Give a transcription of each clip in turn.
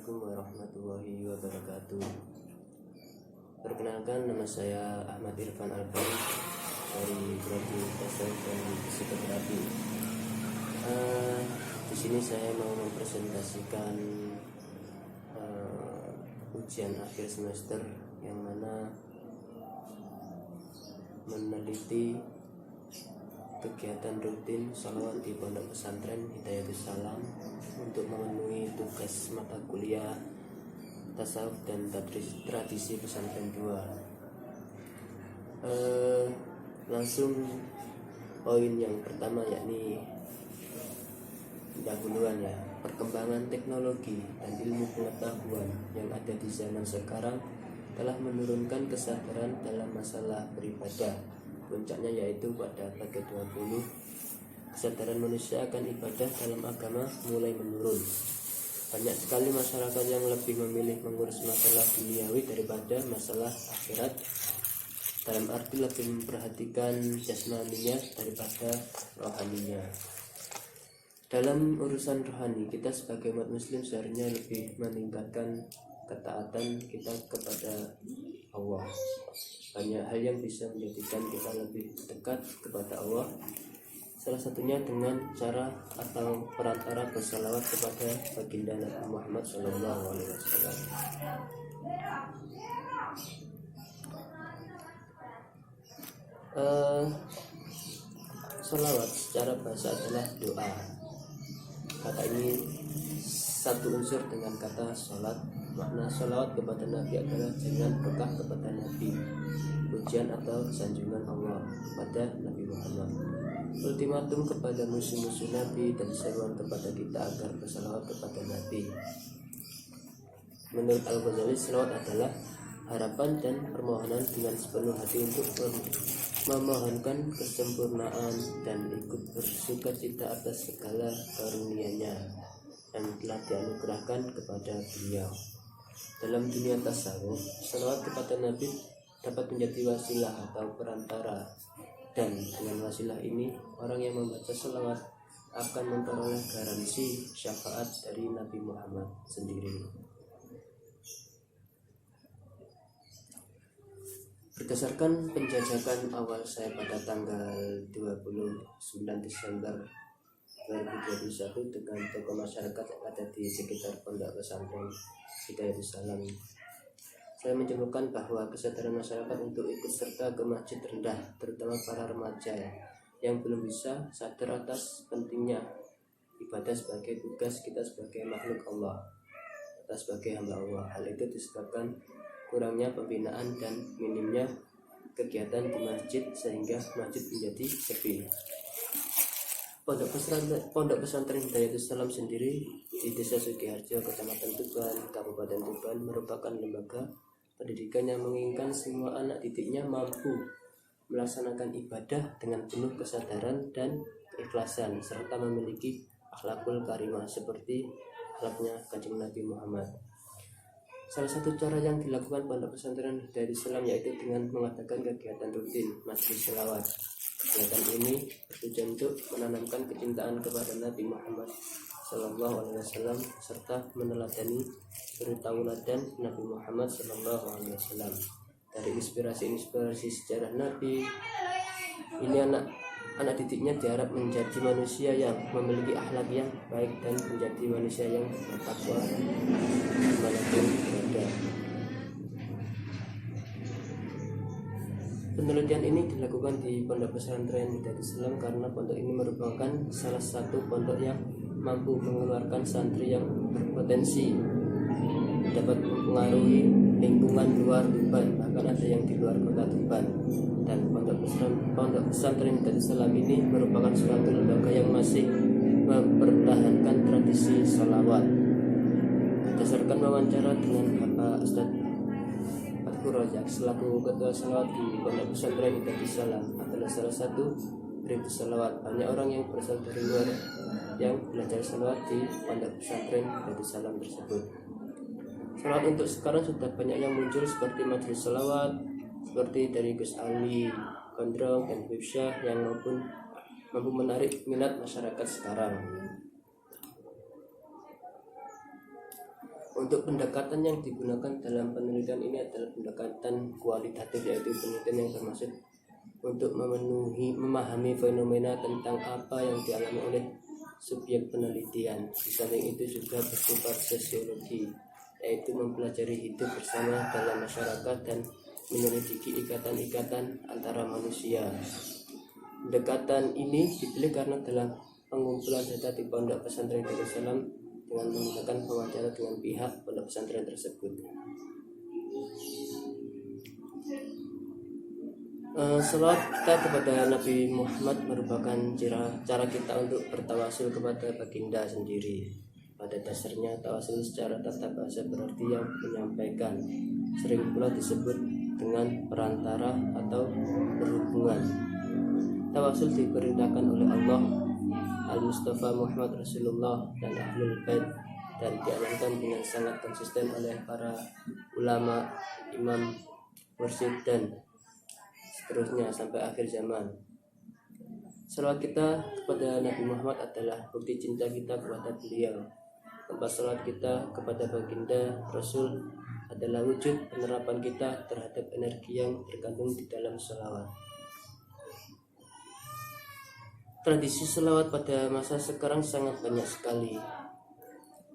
Assalamualaikum warahmatullahi wabarakatuh. Perkenalkan, nama saya Ahmad Irfan Albani dari Prodi Tasawuf dan Psikoterapi. Di sini saya mau mempresentasikan ujian akhir semester yang mana meneliti kegiatan rutin sholawat di Pondok Pesantren Hidayatus Salam untuk memenuhi tugas mata kuliah tasawuf dan tradisi pesantren 2. Langsung poin yang pertama, yakni pendahuluan ya, perkembangan teknologi dan ilmu pengetahuan yang ada di zaman sekarang telah menurunkan kesadaran dalam masalah beribadah. Puncaknya yaitu pada abad ke-20, kesadaran manusia akan ibadah dalam agama mulai menurun. Banyak sekali masyarakat yang lebih memilih mengurus masalah duniawi daripada masalah akhirat, dalam arti lebih memperhatikan jasmaninya daripada rohaninya. Dalam urusan rohani, kita sebagai umat muslim seharusnya lebih meningkatkan ketaatan kita kepada Allah. Banyak hal yang bisa menjadikan kita lebih dekat kepada Allah, salah satunya dengan cara atau perantara bersalawat kepada baginda Nabi Muhammad SAW. Salawat secara bahasa adalah doa. Kata ini satu unsur dengan kata sholat. Makna sholawat kepada Nabi adalah jangan berkah kepada Nabi, pujian atau sanjungan Allah kepada Nabi Muhammad, ultimatum kepada musuh-musuh Nabi, dan seruan kepada kita agar bersalawat kepada Nabi. Menurut Al-Ghazali, salawat adalah harapan dan permohonan dengan sepenuh hati untuk memohonkan kesempurnaan dan ikut bersuka cita atas segala karunia-Nya yang telah dianugerahkan kepada beliau. Dalam dunia tasawuf, salawat kepada Nabi dapat menjadi wasilah atau perantara, dan dengan wasilah ini orang yang membaca salawat akan memperoleh garansi syafaat dari Nabi Muhammad sendiri. Berdasarkan penjajakan awal saya pada tanggal 29 Desember 2021 dengan tokoh masyarakat yang ada di sekitar Pondok Pesantren Hidayatus Salam, saya menemukan bahwa kesadaran masyarakat untuk ikut serta ke masjid rendah, terutama para remaja yang belum bisa sadar atas pentingnya ibadah sebagai tugas kita sebagai makhluk Allah, atau sebagai hamba Allah. Hal itu disebabkan kurangnya pembinaan dan minimnya kegiatan di masjid sehingga masjid menjadi sepi. Pondok Pesantren Hidayatus Salam sendiri di Desa Sugiharjo, Kecamatan Tuban, Kabupaten Tuban, merupakan lembaga pendidikan yang menginginkan semua anak didiknya mampu melaksanakan ibadah dengan penuh kesadaran dan keikhlasan, serta memiliki akhlakul karimah seperti akhlaknya Kanjeng Nabi Muhammad. Salah satu cara yang dilakukan Pondok Pesantren Hidayatus Salam yaitu dengan mengadakan kegiatan rutin majelis selawat. Kegiatan ini bertujuan untuk menanamkan kecintaan kepada Nabi Muhammad SAW serta meneladani suri tauladan Nabi Muhammad SAW. Dari inspirasi sejarah Nabi ini, anak didiknya diharap menjadi manusia yang memiliki akhlak yang baik dan menjadi manusia yang bertakwa dimanapun berada. Penelitian ini dilakukan di Pondok Pesantren Hidayatus Salam karena pondok ini merupakan salah satu pondok yang mampu mengeluarkan santri yang berpotensi dapat mempengaruhi lingkungan luar Tuban, bahkan ada yang di luar kota Tuban. Dan Pondok Pesantren Hidayatus Salam ini merupakan suatu lembaga yang masih mempertahankan tradisi sholawat. Berdasarkan wawancara dengan Bapak Ustadz Rojak selaku ketua salawat di Pondok Pesantren Hidayatus Salam adalah salah satu murid salawat. Banyak orang yang berasal dari luar yang belajar salawat di Pondok Pesantren Hidayatus Salam tersebut. Salawat untuk sekarang sudah banyak yang muncul seperti majelis salawat seperti dari Gus Ali, Gondrong, dan Bibsyah yang mampu menarik minat masyarakat sekarang. Untuk pendekatan yang digunakan dalam penelitian ini adalah pendekatan kualitatif, yaitu penelitian yang bermaksud untuk memahami fenomena tentang apa yang dialami oleh subjek penelitian. Di samping itu juga bersifat sosiologi, yaitu mempelajari hidup bersama dalam masyarakat dan menyelidiki ikatan-ikatan antara manusia. Pendekatan ini dipilih karena dalam pengumpulan data di Pondok Pesantren Darussalam dengan menggunakan wawancara dengan pihak pondok pesantren tersebut. Selawat kita kepada Nabi Muhammad merupakan cara kita untuk bertawasul kepada baginda sendiri. Pada dasarnya tawasul secara tata bahasa berarti yang menyampaikan, sering pula disebut dengan perantara atau berhubungan. Tawasul diperintahkan oleh Allah, Al-Mustafa Muhammad Rasulullah dan Ahlul Bait, dan diamalkan dengan sangat konsisten oleh para ulama, imam, mursyid dan seterusnya sampai akhir zaman. Salawat kita kepada Nabi Muhammad adalah bukti cinta kita kepada beliau. Tanpa salawat kita kepada baginda Rasul adalah wujud penerapan kita terhadap energi yang terkandung di dalam salawat. Tradisi selawat pada masa sekarang sangat banyak sekali.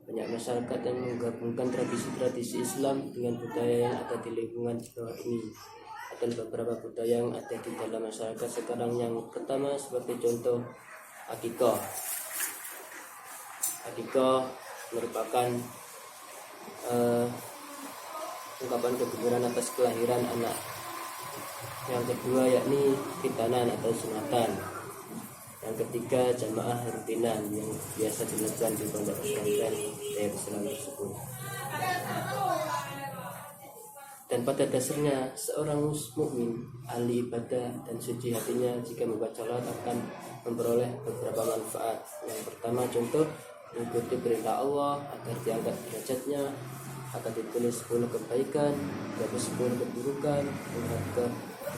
Banyak masyarakat yang menggabungkan tradisi-tradisi Islam dengan budaya yang ada di lingkungan di bawah ini. Ada beberapa budaya yang ada di dalam masyarakat sekarang. Yang pertama sebagai contoh, akikah. Akikah merupakan ungkapan kegembiraan atas kelahiran anak. Yang kedua yakni khitanan atau sunatan. Yang ketiga jamaah rutinan yang biasa dilakukan di pondok pesantren Darussalam tersebut. Dan pada dasarnya seorang mukmin ahli ibadah dan suci hatinya jika membaca salawat akan memperoleh beberapa manfaat. Yang pertama contoh, mengikuti perintah Allah agar diangkat derajatnya, akan ditulis 10 kebaikan, dihapus 10 keburukan,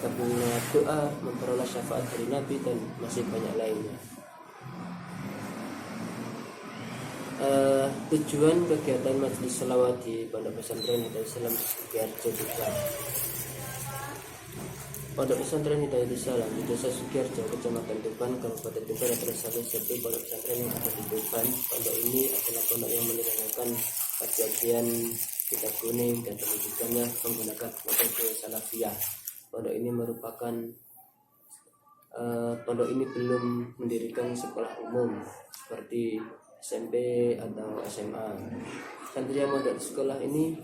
kabulnya doa, memperoleh syafaat dari Nabi, dan masih banyak lainnya. Tujuan kegiatan majelis selawat di Pondok Pesantren Hidayatullah Sugiharjo juga. Pondok Pesantren Hidayatullah di Desa Sugiharjo, Kecamatan Tuban, Kabupaten Tuban adalah salah satu pondok pesantren yang ada di Tuban. Pondok ini adalah pondok yang menyelenggarakan kajian kitab kuning dan pendidikannya menggunakan metode salafiyah. Pondok ini merupakan pondok ini belum mendirikan sekolah umum seperti SMP atau SMA. Santri yang mondok di sekolah ini,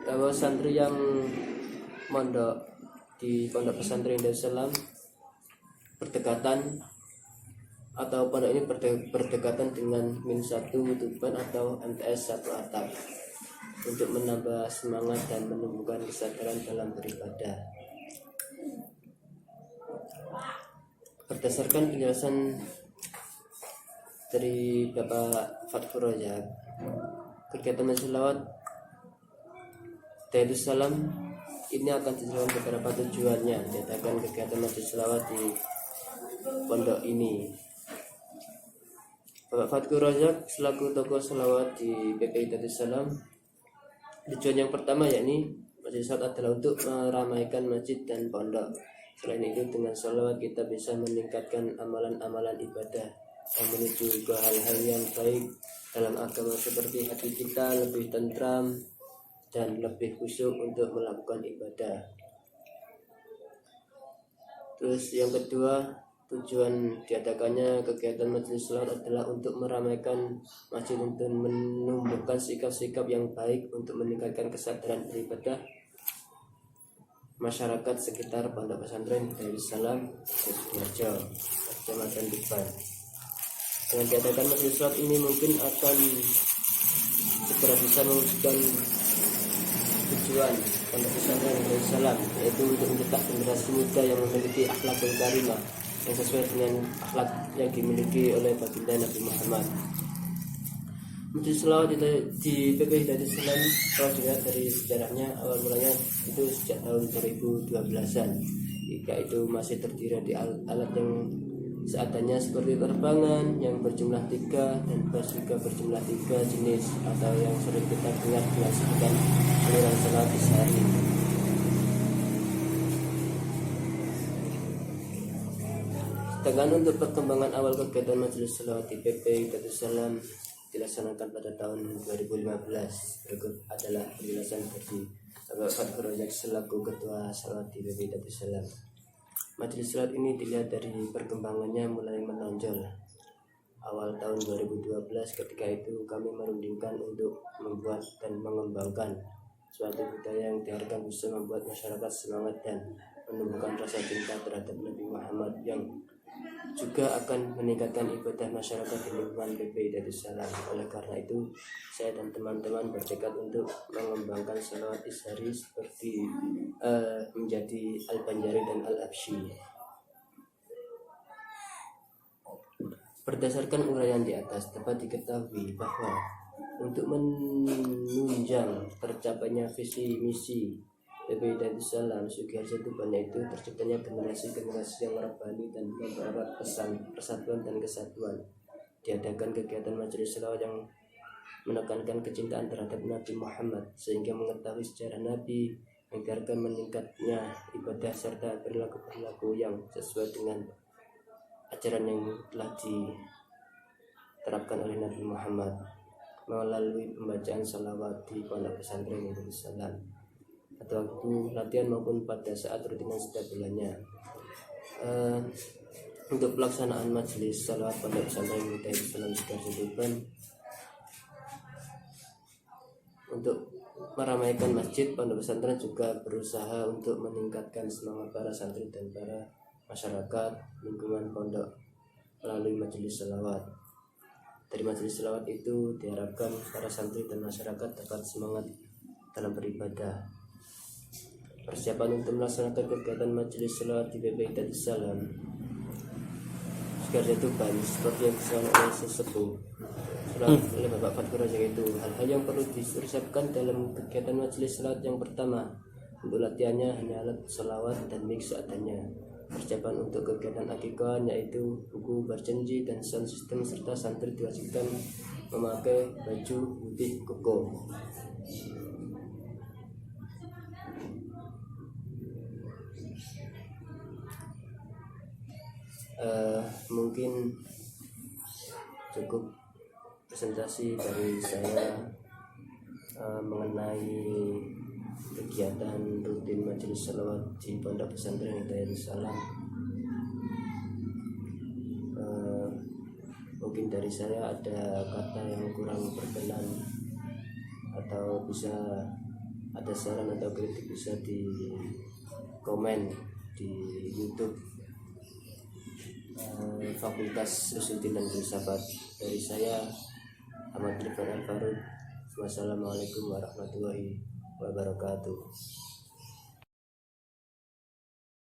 bahwa santri yang mondok di Pondok Pesantren Darussalam berdekatan atau pondok ini berdekatan dengan Min1 Tuban atau MTS 1 Atap untuk menambah semangat dan menumbuhkan kesadaran dalam beribadah. Berdasarkan penjelasan dari Bapak Fathur Rajab, kegiatan selawat Darussalam ini akan dilakukan beberapa tujuannya. Diadakan kegiatan majelis selawat di pondok ini. Bapak Fathur Rajab selaku tokoh selawat di PPI Darussalam, tujuan yang pertama yakni majelis selawat adalah untuk meramaikan masjid dan pondok. Selain itu, dengan selawat kita bisa meningkatkan amalan-amalan ibadah yang menuju ke hal-hal yang baik dalam agama, seperti hati kita lebih tentram dan lebih khusyuk untuk melakukan ibadah. Terus yang kedua, tujuan diadakannya kegiatan majelis selawat adalah untuk meramaikan masjid untuk menumbuhkan sikap-sikap yang baik untuk meningkatkan kesadaran beribadah masyarakat sekitar Pondok Pesantren Darussalam Sugiharjo, Kecamatan Tuban. Dengan diadakan majelis selawat ini mungkin akan segera bisa mewujudkan tujuan Pondok Pesantren Darussalam, yaitu untuk mencetak generasi muda yang memiliki akhlakul karimah yang sesuai dengan akhlak yang dimiliki oleh baginda Nabi Muhammad. Majelis selawat di PPI Darussalam, kalau dilihat dari sejarahnya, awal mulanya itu sejak tahun 2012-an. Jika itu masih terdiri di alat yang seadanya seperti terbangan yang berjumlah 3 dan bus juga berjumlah 3 jenis, atau yang sering kita dengar dengan sebutan aliran salat isyari. Sedangkan untuk perkembangan awal kegiatan Majelis Shalawat di PP Darussalam dilaksanakan pada tahun 2015. Berikut adalah penjelasan dari Bapak Fatkur Rojak selaku Ketua Shalawat di PP Darussalam. Majelis Shalawat ini dilihat dari perkembangannya mulai menonjol. Awal tahun 2012 ketika itu kami merundingkan untuk membuat dan mengembangkan suatu budaya yang diharapkan bisa membuat masyarakat semangat dan menumbuhkan rasa cinta terhadap Nabi Muhammad, yang juga akan meningkatkan ibadah masyarakat di lingkungan PP Darussalam. Oleh karena itu, saya dan teman-teman bertekad untuk mengembangkan shalawat isyari seperti menjadi Al-Banjari dan Al-Absyi. Berdasarkan uraian di atas, dapat diketahui bahwa untuk menunjang tercapainya visi misi PP Darussalam Sugiharjo Tuban, itu terciptanya generasi-generasi yang rabbani dan mempererat pesan persatuan dan kesatuan. Diadakan kegiatan majelis shalawat yang menekankan kecintaan terhadap Nabi Muhammad sehingga mengetahui sejarah Nabi, mengajarkan meningkatnya ibadah serta perilaku-perilaku yang sesuai dengan ajaran yang telah diterapkan oleh Nabi Muhammad melalui pembacaan salawat di pondok pesantren Darussalam atau waktu latihan maupun pada saat rutinan setiap bulannya. Untuk pelaksanaan majelis salawat pondok pesantren Darussalam Sugiharjo Tuban, untuk meramaikan masjid, pondok pesantren juga berusaha untuk meningkatkan semangat para santri dan para masyarakat lingkungan pondok melalui majelis salawat. Dari majelis salawat itu diharapkan para santri dan masyarakat dapat semangat dalam beribadah. Persiapan untuk melaksanakan kegiatan majelis salawat di PP Darussalam Sugiharjo Tuban seperti yang disampaikan oleh sesepuh oleh Bapak Fatkur Rojak, itu hal-hal yang perlu dipersiapkan dalam kegiatan majelis salawat. Yang pertama, untuk latihannya hanya alat salawat dan mic seadanya. Persiapan untuk kegiatan akikah yaitu buku berjanji dan sound system, serta santri diwajibkan memakai baju putih koko. Mungkin cukup presentasi dari saya mengenai kegiatan rutin majelis salawat di pondok pesantren Darussalam. Mungkin dari saya ada kata yang kurang berkenan atau bisa ada saran atau kritik, bisa di komen di YouTube Fakultas Usuluddin dan Filsafat. Dari saya Ahmad Rifan Al-Farud. Wassalamualaikum warahmatullahi wabarakatuh.